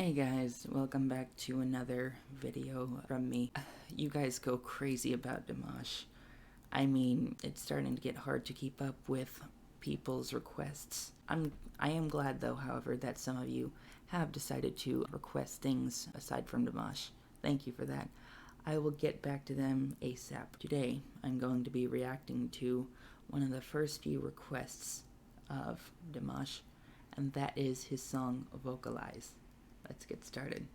Hey guys, welcome back to another video from me. You guys go crazy about Dimash. I mean, it's starting to get hard to keep up with people's requests. I am glad though, however, that some of you have decided to request things aside from Dimash. Thank you for that. I will get back to them ASAP. Today, I'm going to be reacting to one of the first few requests of Dimash, and that is his song Vocalise. Let's get started.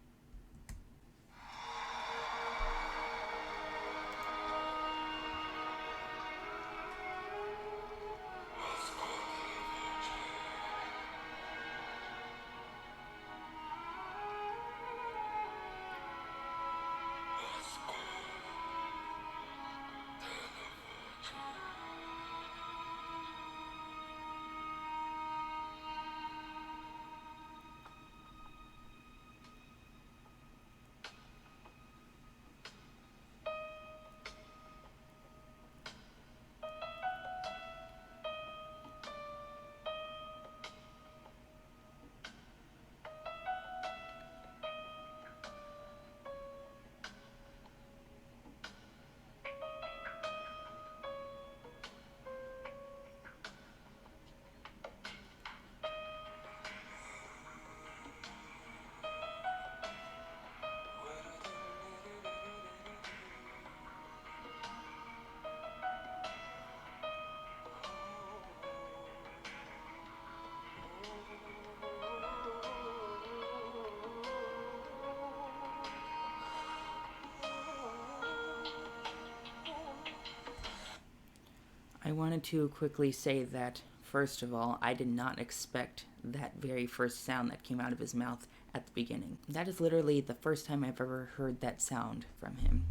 I wanted to quickly say that, first of all, I did not expect that very first sound that came out of his mouth at the beginning. That is literally the first time I've ever heard that sound from him.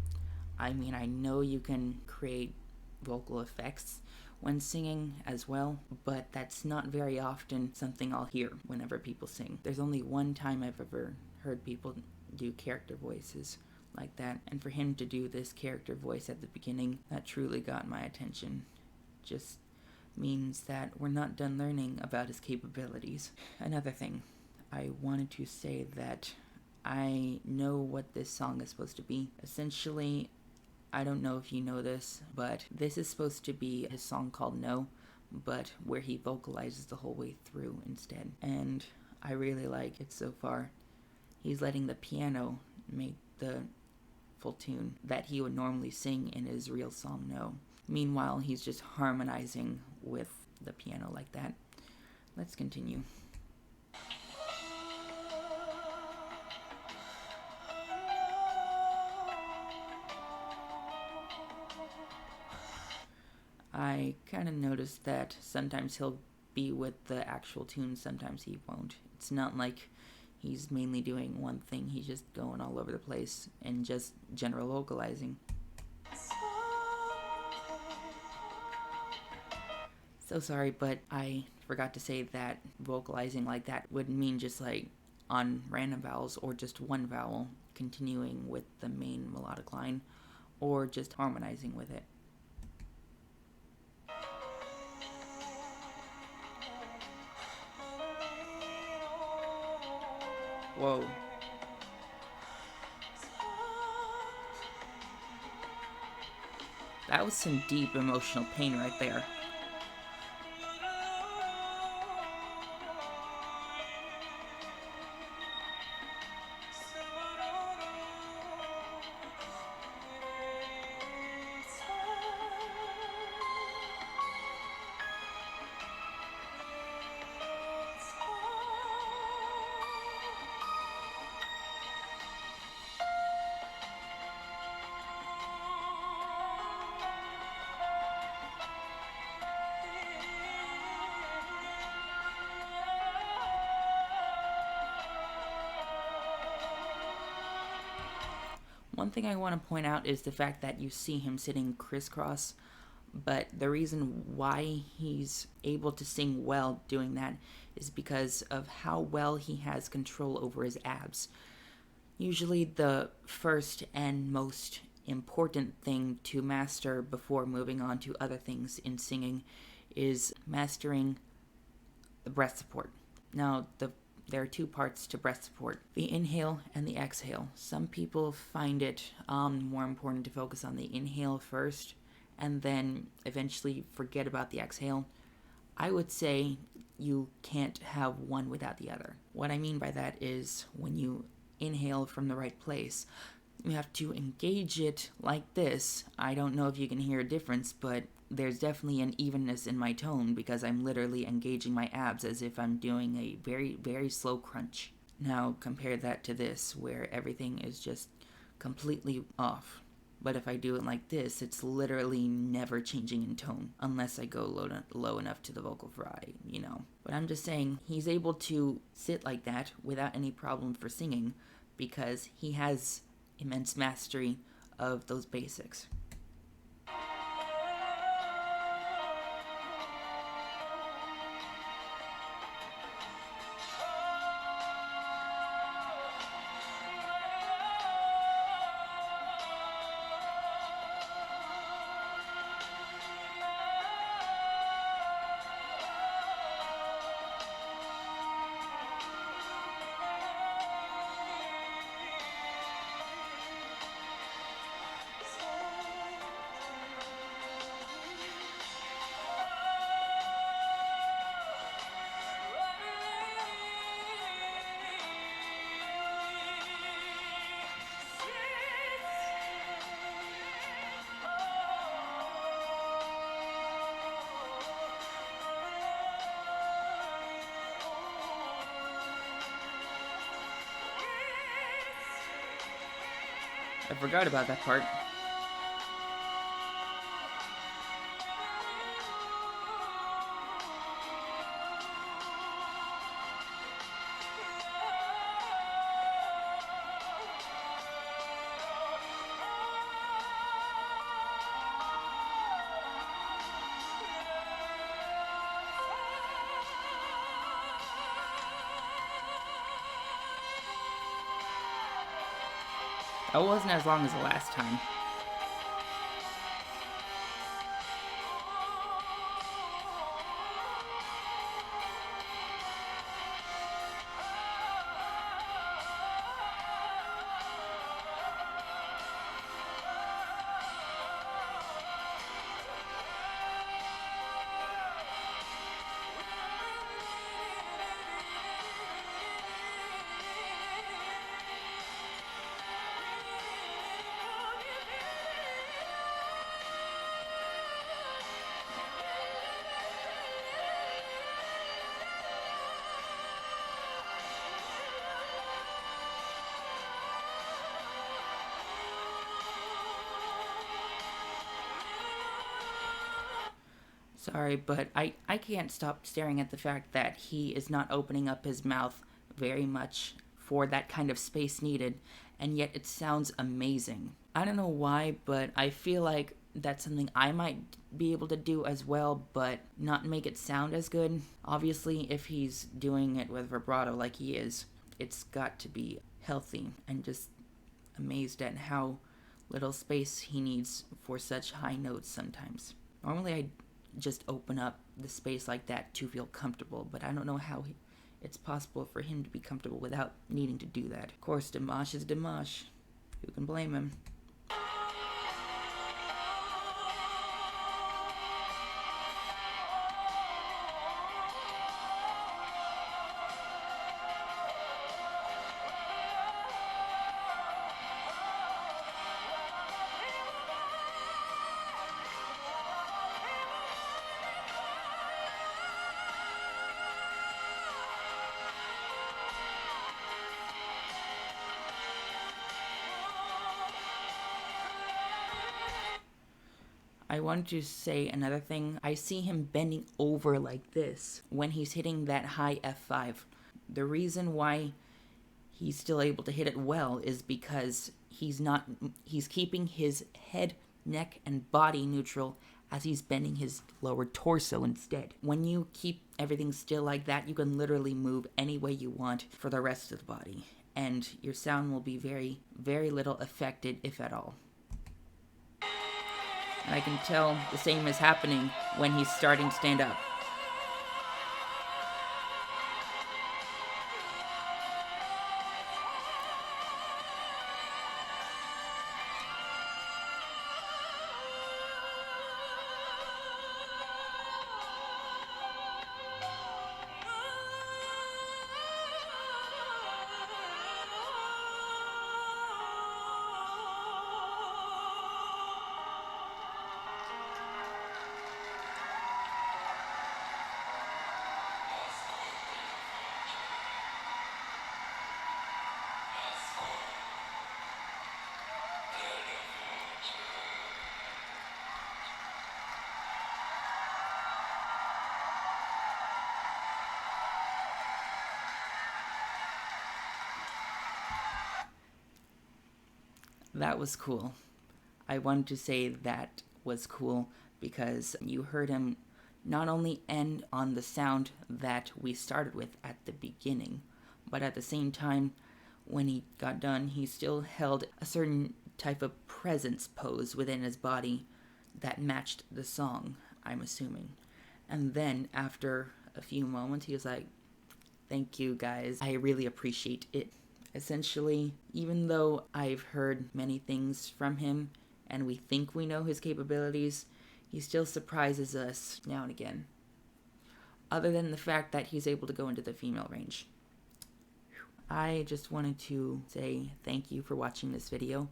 I mean, I know you can create vocal effects when singing as well, but that's not very often something I'll hear whenever people sing. There's only one time I've ever heard people do character voices like that, and for him to do this character voice at the beginning, that truly got my attention. Just means that we're not done learning about his capabilities. Another thing, I wanted to say that I know what this song is supposed to be. Essentially, I don't know if you know this, but this is supposed to be his song called No, but where he vocalizes the whole way through instead. And I really like it so far. He's letting the piano make the full tune that he would normally sing in his real song No. Meanwhile, he's just harmonizing with the piano like that. Let's continue. I kind of noticed that sometimes he'll be with the actual tune, sometimes he won't. It's not like he's mainly doing one thing, he's just going all over the place and just general vocalizing. So sorry, but I forgot to say that vocalizing like that would mean just like on random vowels or just one vowel continuing with the main melodic line or just harmonizing with it. Whoa. That was some deep emotional pain right there. One thing I want to point out is the fact that you see him sitting crisscross, but the reason why he's able to sing well doing that is because of how well he has control over his abs. Usually the first and most important thing to master before moving on to other things in singing is mastering the breath support. Now, the there are two parts to breath support, the inhale and the exhale. Some people find it more important to focus on the inhale first and then eventually forget about the exhale. I would say you can't have one without the other. What I mean by that is when you inhale from the right place, you have to engage it like this. I don't know if you can hear a difference, but there's definitely an evenness in my tone because I'm literally engaging my abs as if I'm doing a very, very slow crunch. Now compare that to this, where everything is just completely off. But if I do it like this, it's literally never changing in tone, unless I go low enough to the vocal fry, But I'm just saying, he's able to sit like that without any problem for singing, because he has immense mastery of those basics. I forgot about that part. That wasn't as long as the last time. Sorry, but I can't stop staring at the fact that he is not opening up his mouth very much for that kind of space needed, and yet it sounds amazing. I don't know why, but I feel like that's something I might be able to do as well, but not make it sound as good. Obviously, if he's doing it with vibrato like he is, it's got to be healthy, and just amazed at how little space he needs for such high notes sometimes. Normally I just open up the space like that to feel comfortable, but I don't know how it's possible for him to be comfortable without needing to do that. Of course, Dimash is Dimash. Who can blame him? I want to say another thing. I see him bending over like this when he's hitting that high F5. The reason why he's still able to hit it well is because he's keeping his head, neck, and body neutral as he's bending his lower torso instead. When you keep everything still like that, you can literally move any way you want for the rest of the body, and your sound will be very, very little affected, if at all. And I can tell the same is happening when he's starting to stand up. that was cool. I wanted to say that was cool because you heard him not only end on the sound that we started with at the beginning, but at the same time, when he got done, he still held a certain type of presence pose within his body that matched the song, I'm assuming. And then after a few moments, he was like, "Thank you guys, I really appreciate it." Essentially, even though I've heard many things from him and we think we know his capabilities, he still surprises us now and again. Other than the fact that he's able to go into the female range. I just wanted to say thank you for watching this video.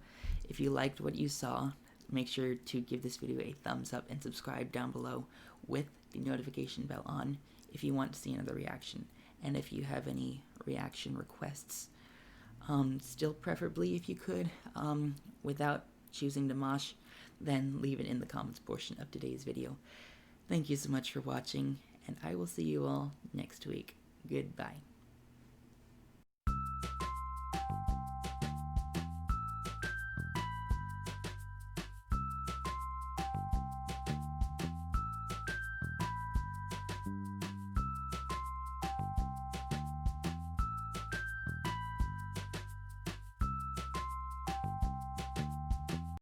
If you liked what you saw, make sure to give this video a thumbs up and subscribe down below with the notification bell on if you want to see another reaction. And if you have any reaction requests, still preferably if you could, without choosing Dimash, then leave it in the comments portion of today's video. Thank you so much for watching, and I will see you all next week. Goodbye.